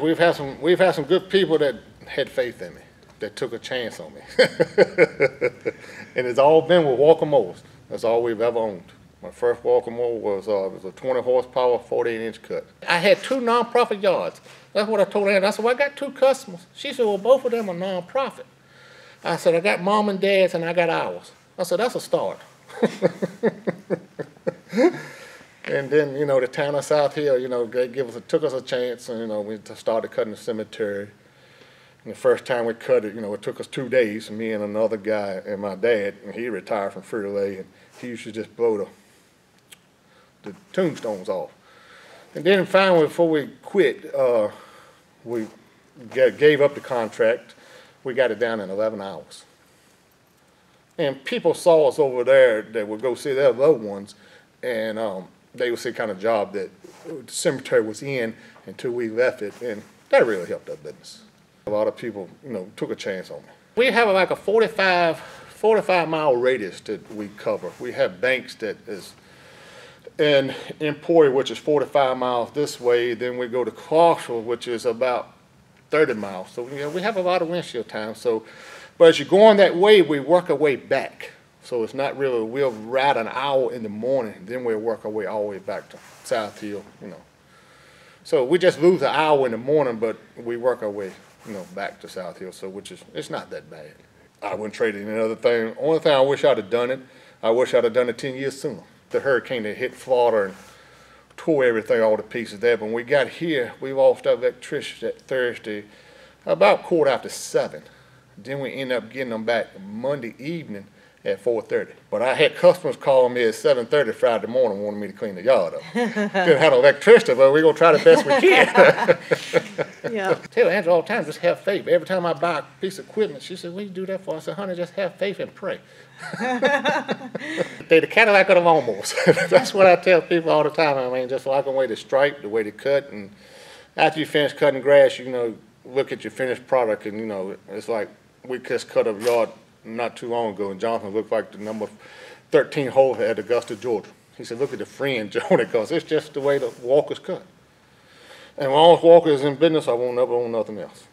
We've had some good people that had faith in me, that took a chance on me. And it's all been with Walker Mowers. That's all we've ever owned. My first Walker mower was a 20 horsepower, 48-inch cut. I had 2 nonprofit yards. That's what I told Ann. I said, well, I got 2 customers. She said, well, both of them are nonprofit. I said, I got mom and dad's and I got ours. I said, that's a start. And then, you know, the town of South Hill, you know, they took us a chance, and, you know, we started cutting the cemetery. And the first time we cut it, you know, it took us 2 days, me and another guy and my dad, and he retired from Frito-Lay, and he used to just blow the tombstones off. And then finally, before we quit, we gave up the contract. We got it down in 11 hours. And people saw us over there that would go see their loved ones, and they would see kind of job that the cemetery was in until we left it, and that really helped our business. A lot of people, you know, took a chance on me. We have like a 45-mile radius that we cover. We have banks that is in Emporia, which is 45 miles this way. Then we go to Clarksville, which is about 30 miles. So, you know, we have a lot of windshield time. So, but as you're going that way, we work our way back. So it's not really, we'll ride an hour in the morning, then we'll work our way all the way back to South Hill, you know. So we just lose an hour in the morning, but we work our way, you know, back to South Hill, so it's not that bad. I wouldn't trade it in another thing. Only thing I wish I'd have done it, I wish I'd have done it 10 years sooner. The hurricane that hit Florida and tore everything all to pieces there. But when we got here, we lost our electricity that Thursday about 7:15. Then we ended up getting them back Monday evening at 4:30. But I had customers calling me at 7:30 Friday morning wanting me to clean the yard up. Didn't have no electricity, but we're going to try the best we can. Yeah. I tell Angela all the time, just have faith. Every time I buy a piece of equipment, she said, what do you do that for? I said, honey, just have faith and pray. They're the Cadillac of the lawnmowers. That's what I tell people all the time. I mean, just like the way they stripe, the way they cut, and after you finish cutting grass, you know, look at your finished product, and, you know, it's like we just cut a yard not too long ago, and Jonathan looked like the number 13 hole at Augusta, Georgia. He said, look at the fringe on it, because it's just the way the walkers cut. And when all walkers in business, I won't never own nothing else.